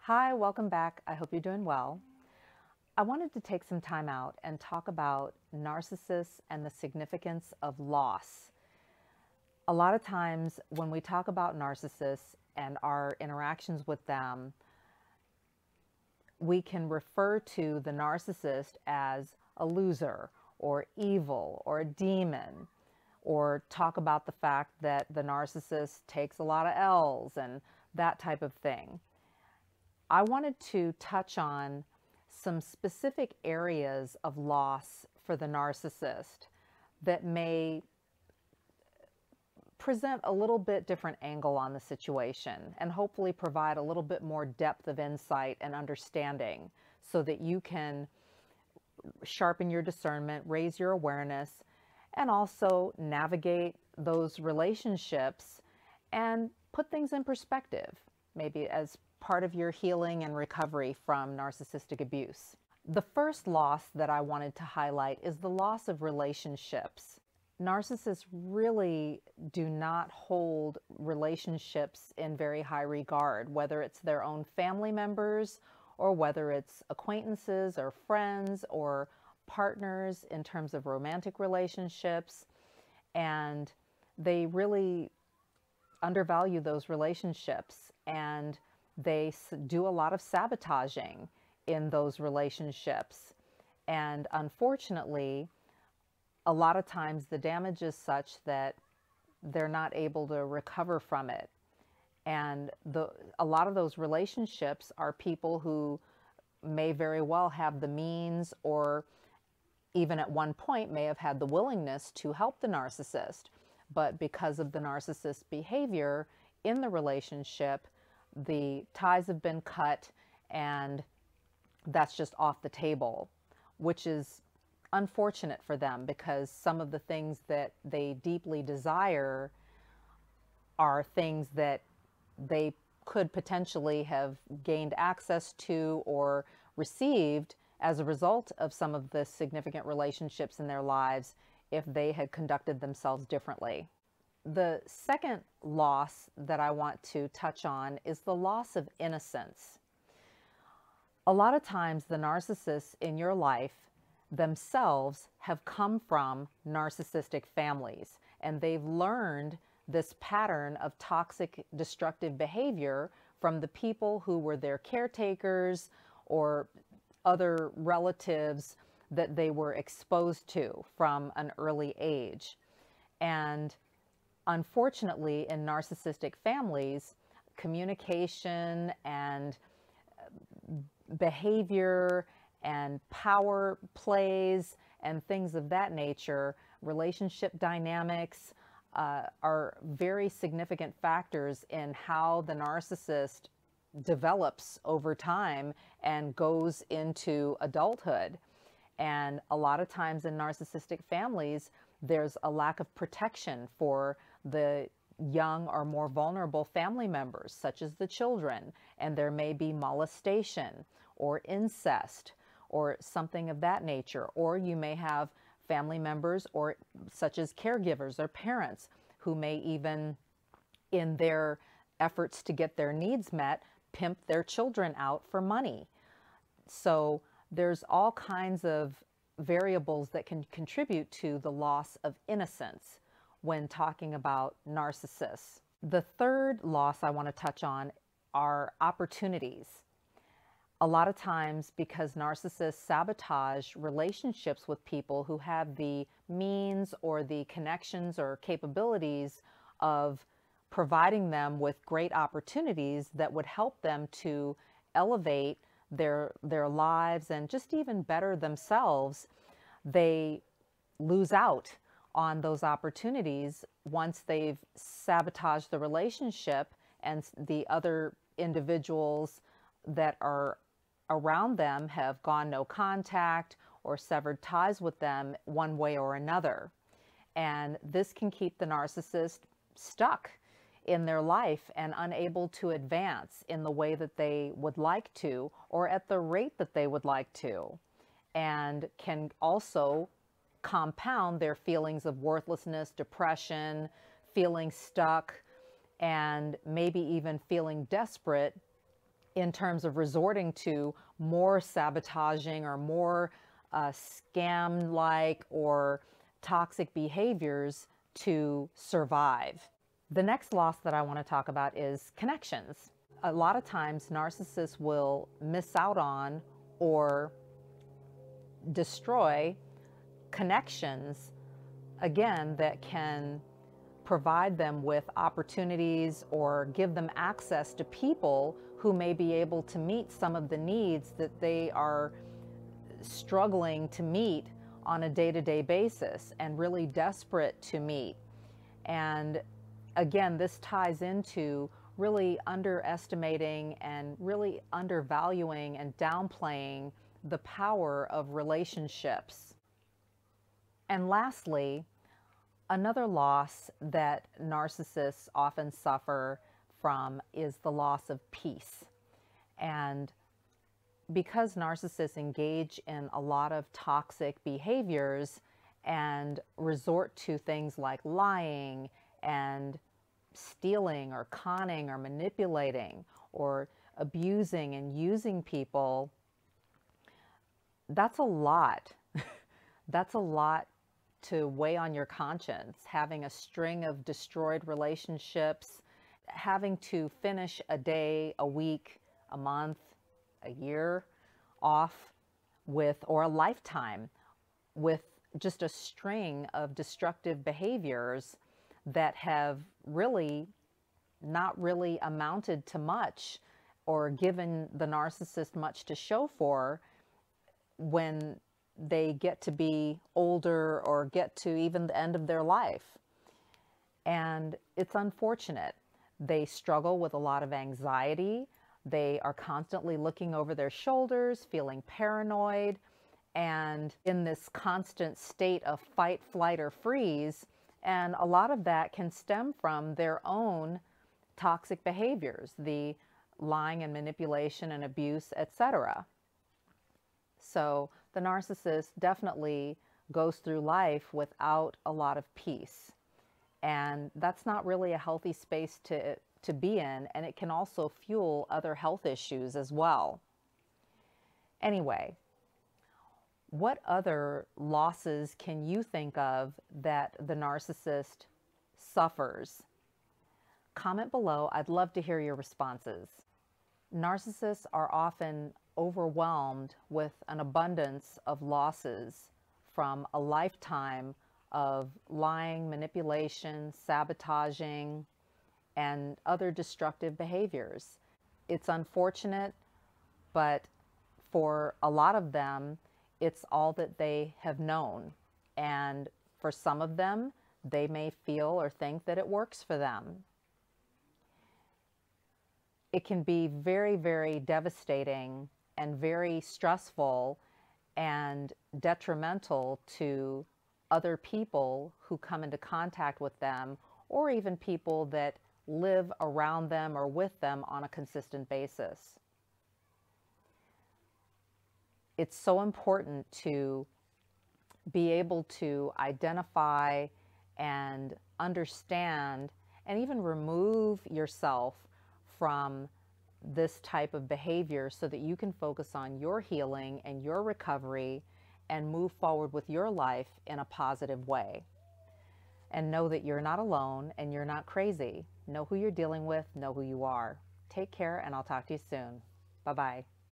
Hi, welcome back. I hope you're doing well. I wanted to take some time out and talk about narcissists and the significance of loss. A lot of times when we talk about narcissists and our interactions with them, we can refer to the narcissist as a loser or evil or a demon, or talk about the fact that the narcissist takes a lot of L's and that type of thing. I wanted to touch on some specific areas of loss for the narcissist that may present a little bit different angle on the situation and hopefully provide a little bit more depth of insight and understanding so that you can sharpen your discernment, raise your awareness, and also navigate those relationships and put things in perspective, maybe as part of your healing and recovery from narcissistic abuse. The first loss that I wanted to highlight is the loss of relationships. Narcissists really do not hold relationships in very high regard, whether it's their own family members or whether it's acquaintances or friends or partners in terms of romantic relationships. And they really undervalue those relationships, and they do a lot of sabotaging in those relationships. And unfortunately, a lot of times the damage is such that they're not able to recover from it. And a lot of those relationships are people who may very well have the means, or even at one point may have had the willingness to help the narcissist. But because of the narcissist's behavior in the relationship, the ties have been cut, and that's just off the table, which is unfortunate for them because some of the things that they deeply desire are things that they could potentially have gained access to or received as a result of some of the significant relationships in their lives if they had conducted themselves differently. The second loss that I want to touch on is the loss of innocence. A lot of times the narcissists in your life themselves have come from narcissistic families, and they've learned this pattern of toxic, destructive behavior from the people who were their caretakers or other relatives that they were exposed to from an early age. And unfortunately, in narcissistic families, communication and behavior and power plays and things of that nature, relationship dynamics, are very significant factors in how the narcissist develops over time and goes into adulthood. And a lot of times in narcissistic families, there's a lack of protection for the young or more vulnerable family members, such as the children, and there may be molestation or incest or something of that nature. Or you may have family members, or such as caregivers or parents, who may even, in their efforts to get their needs met, pimp their children out for money. So there's all kinds of variables that can contribute to the loss of innocence when talking about narcissists. The third loss I want to touch on are opportunities. A lot of times, because narcissists sabotage relationships with people who have the means or the connections or capabilities of providing them with great opportunities that would help them to elevate their lives and just even better themselves, they lose out on those opportunities once they've sabotaged the relationship and the other individuals that are around them have gone no contact or severed ties with them one way or another. And this can keep the narcissist stuck in their life and unable to advance in the way that they would like to, or at the rate that they would like to, and can also compound their feelings of worthlessness, depression, feeling stuck, and maybe even feeling desperate in terms of resorting to more sabotaging or more scam-like or toxic behaviors to survive. The next loss that I want to talk about is connections. A lot of times narcissists will miss out on or destroy connections, again, that can provide them with opportunities or give them access to people who may be able to meet some of the needs that they are struggling to meet on a day-to-day basis and really desperate to meet. And again, this ties into really underestimating and really undervaluing and downplaying the power of relationships. And lastly, another loss that narcissists often suffer from is the loss of peace. And because narcissists engage in a lot of toxic behaviors and resort to things like lying and stealing or conning or manipulating or abusing and using people, that's a lot. That's a lot to weigh on your conscience, having a string of destroyed relationships, having to finish a day, a week, a month, a year off with, or a lifetime with just a string of destructive behaviors that have really not really amounted to much or given the narcissist much to show for when they get to be older or get to even the end of their life. And it's unfortunate. They struggle with a lot of anxiety. They are constantly looking over their shoulders, feeling paranoid, and in this constant state of fight, flight, or freeze. And a lot of that can stem from their own toxic behaviors, the lying and manipulation and abuse, etc. So the narcissist definitely goes through life without a lot of peace. And that's not really a healthy space to be in, and it can also fuel other health issues as well. Anyway, what other losses can you think of that the narcissist suffers? Comment below. I'd love to hear your responses. Narcissists are often overwhelmed with an abundance of losses from a lifetime of lying, manipulation, sabotaging, and other destructive behaviors. It's unfortunate, but for a lot of them, it's all that they have known. And for some of them, they may feel or think that it works for them. It can be very, very devastating and very stressful and detrimental to other people who come into contact with them, or even people that live around them or with them on a consistent basis. It's so important to be able to identify and understand and even remove yourself from this type of behavior so that you can focus on your healing and your recovery and move forward with your life in a positive way. And know that you're not alone and you're not crazy. Know who you're dealing with, know who you are. Take care, and I'll talk to you soon. Bye-bye.